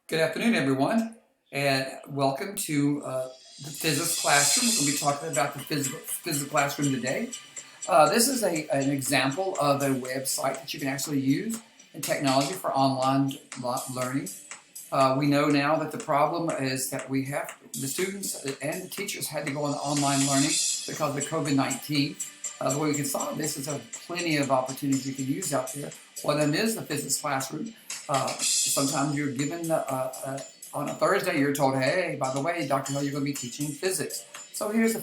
Good afternoon, everyone, and welcome to the physics classroom. We're going to be talking about the physics classroom today. This is an example of a website that you can actually use in technology for online learning. We know now that the problem is that we have the students and the teachers had to go on online learning because of COVID-19. The way we can solve this is plenty of opportunities you can use out there. One of them is the physics classroom. Sometimes you're given on a Thursday, you're told, "Hey, by the way, Dr. Hill, you're going to be teaching physics." So here's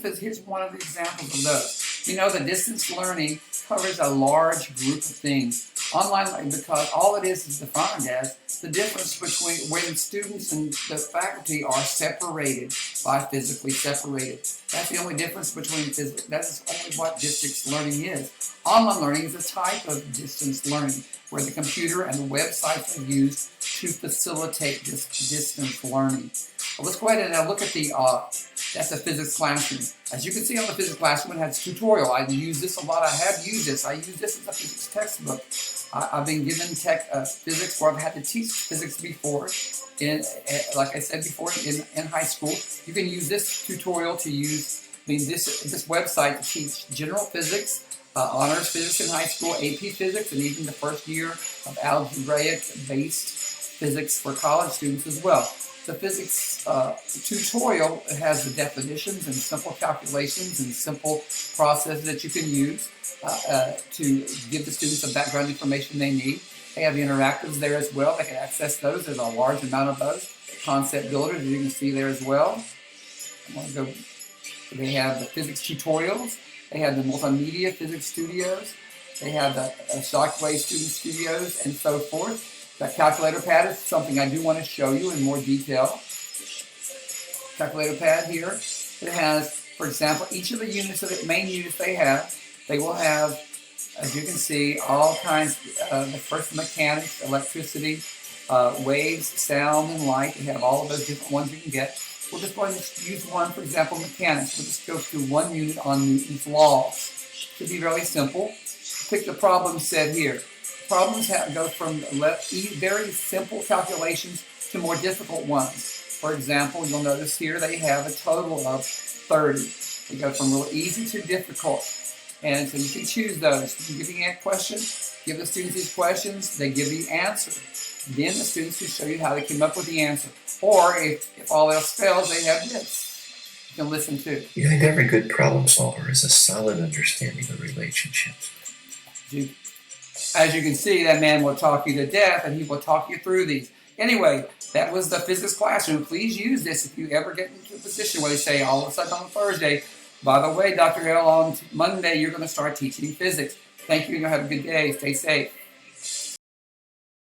one of the examples of those. You know, the distance learning covers a large group of things. Online, because all it is defined as the difference between when students and the faculty are separated by physically separated. That's the only difference between physics. That's only what distance learning is. Online learning is a type of distance learning where the computer and the websites are used to facilitate this distance learning. Well, let's go ahead and look at that's the physics classroom. As you can see on the physics classroom, it has a tutorial. I use this a lot. I have used this. I use this as a physics textbook. I've been given physics where I've had to teach physics before. Like I said before, in high school, you can use this tutorial to use this website to teach general physics, honors physics in high school, AP physics, and even the first year of algebraic-based physics for college students as well. The physics tutorial has the definitions and simple calculations and simple processes that you can use to give the students the background information they need. They have the interactives there as well. They can access those. There's a large amount of those. Concept builders, you can see there as well. They have the physics tutorials. They have the multimedia physics studios. They have the Shockwave student studios and so forth. The calculator pad is something I do want to show you in more detail. Calculator pad here. It has, for example, each of the units of the main units they will have, as you can see, all kinds the first mechanics, electricity, waves, sound, and light. They have all of those different ones you can get. We're just going to use one, for example, mechanics. We'll just go through one unit on Newton's laws. It should be really simple. Pick the problem set here. Problems go from very simple calculations to more difficult ones. For example, you'll notice here they have a total of 30. They go from real easy to difficult. And so you can choose those. You can give the question, give the students these questions, they give the answer. Then the students can show you how they came up with the answer. Or if all else fails, they have this. You can listen to. Behind every good problem solver is a solid understanding of relationships. As you can see, that man will talk you to death, and he will talk you through these. Anyway, that was the physics classroom. Please use this if you ever get into a position where they say all of a sudden on Thursday, by the way, Dr. Hill, on Monday you're going to start teaching physics. Thank you, and you'll have a good day. Stay safe.